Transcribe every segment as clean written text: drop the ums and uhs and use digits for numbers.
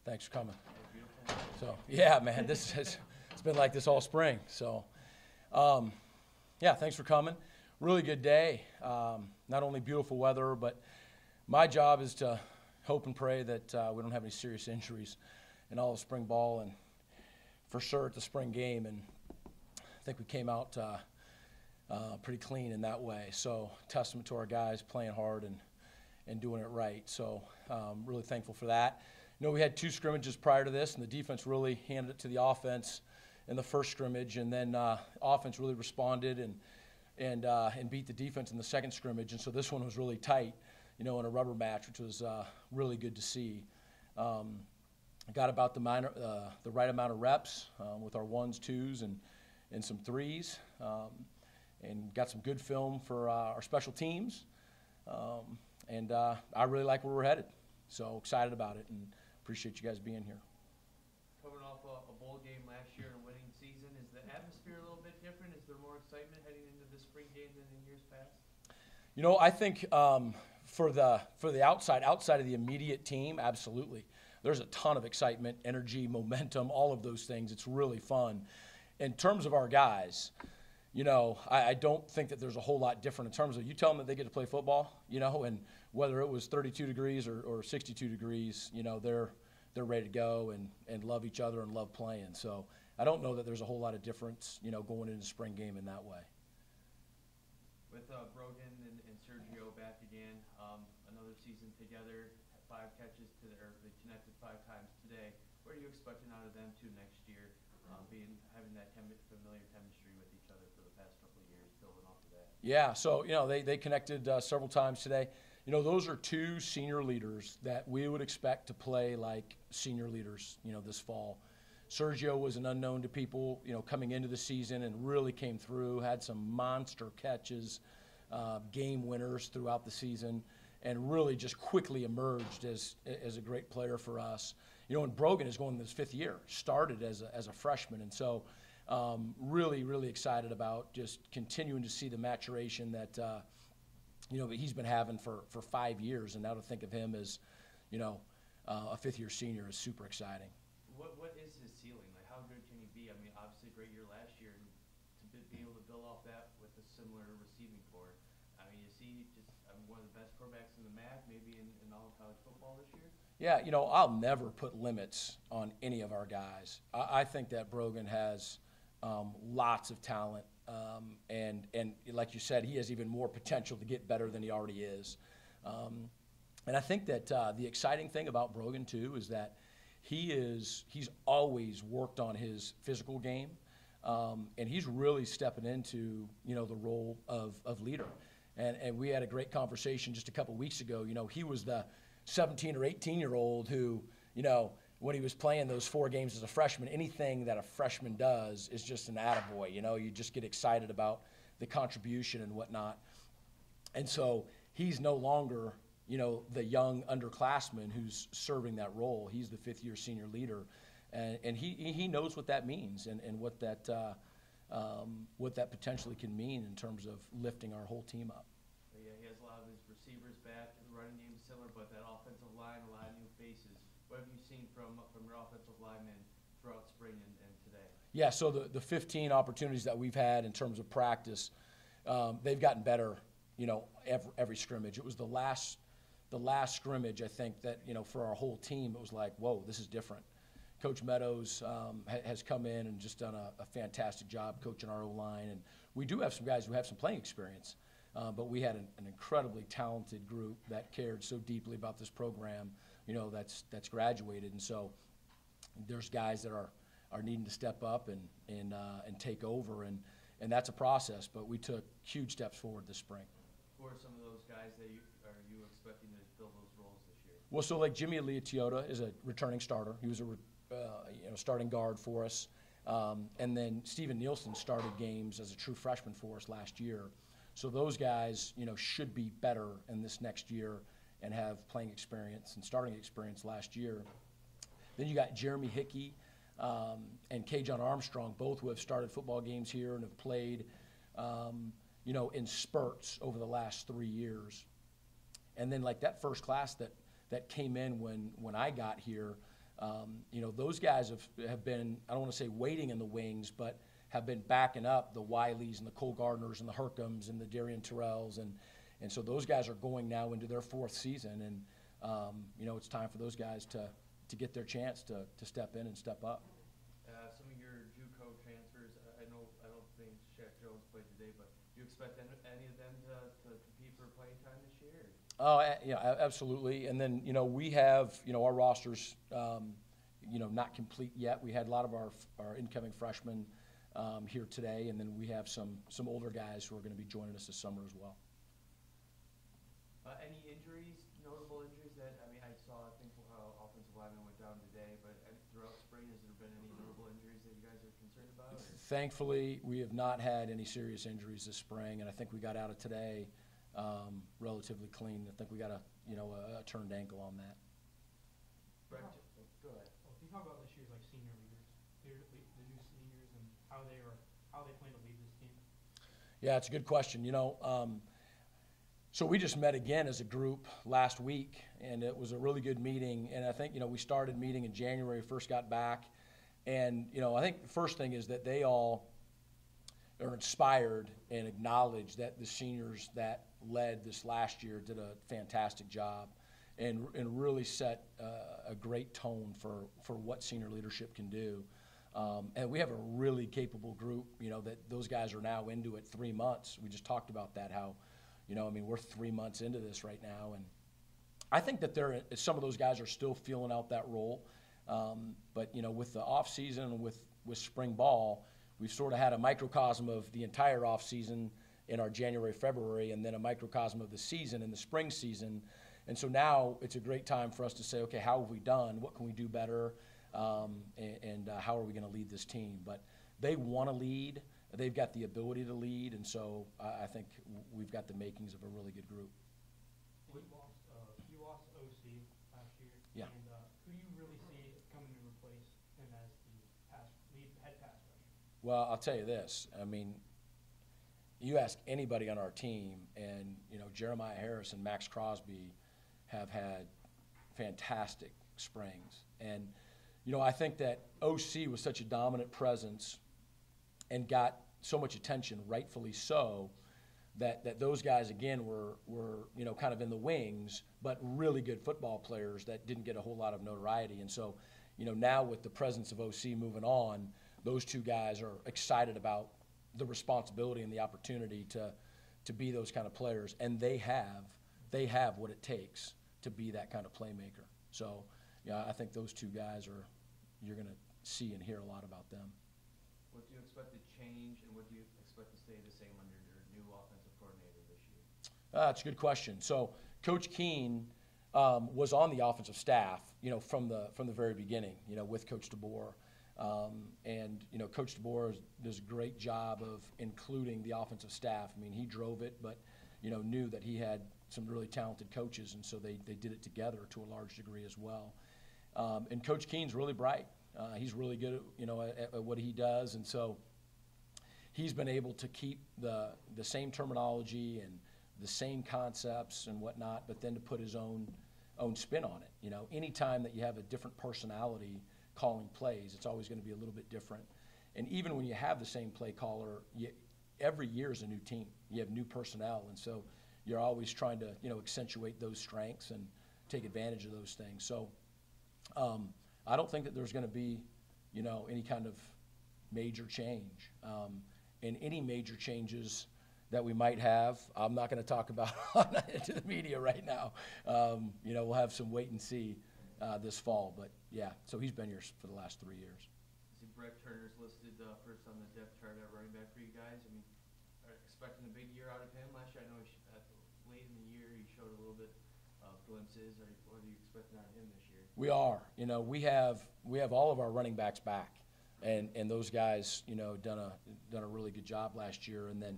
Thanks for coming. So, yeah, man, it's been like this all spring. So, yeah, thanks for coming. Really good day. Not only beautiful weather, but my job is to hope and pray that we don't have any serious injuries in all of spring ball and for sure at the spring game. And I think we came out pretty clean in that way. So, testament to our guys playing hard and doing it right. So, really thankful for that. You know, we had 2 scrimmages prior to this, and the defense really handed it to the offense in the first scrimmage, and then offense really responded and beat the defense in the second scrimmage. And so this one was really tight, you know, in a rubber match, which was really good to see. Got about the right amount of reps with our 1s, 2s, and some 3s, and got some good film for our special teams. And I really like where we're headed. So excited about it and appreciate you guys being here. Coming off a bowl game last year and a winning season, is the atmosphere a little bit different? Is there more excitement heading into the spring game than in years past? You know, I think for the outside of the immediate team, absolutely. There's a ton of excitement, energy, momentum, all of those things. It's really fun. In terms of our guys, you know, I don't think that there's a whole lot different in terms of you tell them that they get to play football, you know, and whether it was 32 degrees or 62 degrees, you know, they're ready to go and love each other and love playing. So I don't know that there's a whole lot of difference, you know, going into the spring game in that way. With Brogan and Sergio back again, another season together, 5 catches they connected 5 times today. What are you expecting out of them two next year, having that familiar chemistry with each other for the past couple of years, building off of that? Yeah, so, you know, they connected several times today. You know, those are 2 senior leaders that we would expect to play like senior leaders, you know, this fall. Sergio was an unknown to people, you know, coming into the season and really came through, had some monster catches, game winners throughout the season, and really just quickly emerged as a great player for us. You know, and Brogan is going in his 5th year, started as a freshman, and so really, really excited about just continuing to see the maturation that, you know, that he's been having for 5 years, and now to think of him as, you know, a 5th-year senior is super exciting. What is his ceiling? Like, how good can he be? I mean, obviously, great year last year, and to be able to build off that with a similar receiving core. I mean, is he just one of the best quarterbacks in the MAC, maybe in all of college football this year? Yeah, you know, I'll never put limits on any of our guys. I think that Brogan has lots of talent, and like you said, he has even more potential to get better than he already is. And I think that the exciting thing about Brogan too is that he's always worked on his physical game, and he's really stepping into, you know, the role of leader. And we had a great conversation just a couple weeks ago. You know, he was the 17 or 18-year-old who, you know, when he was playing those 4 games as a freshman, anything that a freshman does is just an attaboy. You know, you just get excited about the contribution and whatnot. And so he's no longer, you know, the young underclassman who's serving that role. He's the 5th-year senior leader, and he knows what that means and what that potentially can mean in terms of lifting our whole team up. Yeah, he has a lot of his receivers back. The running game is similar, but that offensive line, a lot of new faces. What have you seen from your offensive linemen throughout spring and today? Yeah, so the 15 opportunities that we've had in terms of practice, they've gotten better, you know, every scrimmage. It was the last scrimmage, I think, that, you know, for our whole team, it was like, whoa, this is different. Coach Meadows has come in and just done a fantastic job coaching our O-line. And we do have some guys who have some playing experience, but we had an incredibly talented group that cared so deeply about this program, you know, that's graduated. And so there's guys that are needing to step up and take over, and that's a process. But we took huge steps forward this spring. Who are some of those guys that you expecting to fill those roles this year? Well, so like Jimmy Leotiota is a returning starter. He was a starting guard for us. And then Steven Nielsen started games as a true freshman for us last year. So those guys, you know, should be better in this next year and have playing experience and starting experience last year. Then you got Jeremy Hickey and K-John Armstrong, both who have started football games here and have played, you know, in spurts over the last 3 years. And then like that first class that came in when I got here, You know, those guys have been, I don't want to say waiting in the wings, but have been backing up the Wileys and the Cole Gardners and the Herkums and the Darian Terrells. And so those guys are going now into their 4th season. And, you know, it's time for those guys to get their chance to step in and step up. Some of your JUCO transfers, I don't think Shaq Jones played today, but do you expect any of them to compete for playing time this year? Oh, yeah, absolutely. And then, you know, we have, you know, our rosters, you know, not complete yet. We had a lot of our incoming freshmen here today, and then we have some older guys who are going to be joining us this summer as well. Any injuries, notable injuries that, I mean, I think offensive lineman went down today, but throughout spring, has there been any notable injuries that you guys are concerned about? Or? Thankfully, we have not had any serious injuries this spring, and I think we got out of today relatively clean. I think we got a turned ankle on that. Brett, go ahead. Well, can you talk about this year's senior leaders, the new seniors, and how they plan to lead this team? Yeah, it's a good question. You know, so we just met again as a group last week, and it was a really good meeting. And I think, you know, we started meeting in January, first got back. And, you know, I think the first thing is that they all are inspired and acknowledge that the seniors that led this last year did a fantastic job and really set a great tone for what senior leadership can do. And we have a really capable group, you know, that those guys are now into it 3 months. We just talked about that, how, you know, I mean, we're 3 months into this right now. And I think that some of those guys are still feeling out that role. But, you know, with the off season, with spring ball, we've sort of had a microcosm of the entire off season in our January, February, and then a microcosm of the season in the spring season. And so now it's a great time for us to say, okay, how have we done? What can we do better? And how are we going to lead this team? But they want to lead. They've got the ability to lead. And so I think we've got the makings of a really good group. You lost OC last year. Yeah. And who do you really see coming to replace him as the lead head pass rusher? Well, I'll tell you this. I mean, you ask anybody on our team, and, you know, Jeremiah Harris and Max Crosby have had fantastic springs. And, you know, I think that OC was such a dominant presence and got so much attention, rightfully so, that those guys, again, were, you know, kind of in the wings, but really good football players that didn't get a whole lot of notoriety. And so, you know, now with the presence of OC moving on, those two guys are excited about the responsibility and the opportunity to be those kind of players. And they have what it takes to be that kind of playmaker. So, yeah, I think those two guys you're going to see and hear a lot about them. What do you expect to change, and what do you expect to stay the same under your new offensive coordinator this year? That's a good question. So Coach Keene was on the offensive staff, you know, from the very beginning, you know, with Coach DeBoer. And, you know, Coach DeBoer does a great job of including the offensive staff. I mean, he drove it, but, you know, knew that he had some really talented coaches, and so they did it together to a large degree as well. And Coach Keene's really bright. He's really good, you know, at what he does, and so he's been able to keep the same terminology and the same concepts and whatnot, but then to put his own spin on it. You know, anytime that you have a different personality calling plays, it's always going to be a little bit different. And even when you have the same play caller, every year is a new team. You have new personnel, and so you're always trying to, you know, accentuate those strengths and take advantage of those things. So I don't think that there's going to be, you know, any kind of major change. And any major changes that we might have, I'm not going to talk about to the media right now. You know, we'll have some wait and see this fall. But, yeah, so he's been here for the last 3 years. I see Brett Turner's listed first on the depth chart at running back for you guys. I mean, are expecting a big year out of him last year? I know late in the year he showed a little bit of glimpses. What are you expecting out of him this year? We are. You know, we have all of our running backs back. And those guys, you know, done a really good job last year. And then,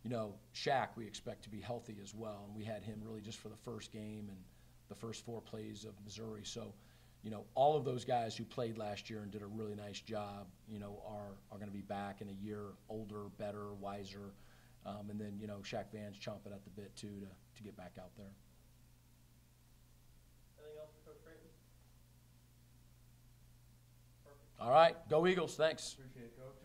you know, Shaq, we expect to be healthy as well. And we had him really just for the first game and the first 4 plays of Missouri. So, you know, all of those guys who played last year and did a really nice job, you know, are going to be back in a year, older, better, wiser. And then, you know, Shaq Van's chomping at the bit, too, to get back out there. Anything else for Coach Creighton? All right, go Eagles. Thanks. Appreciate it, Coach.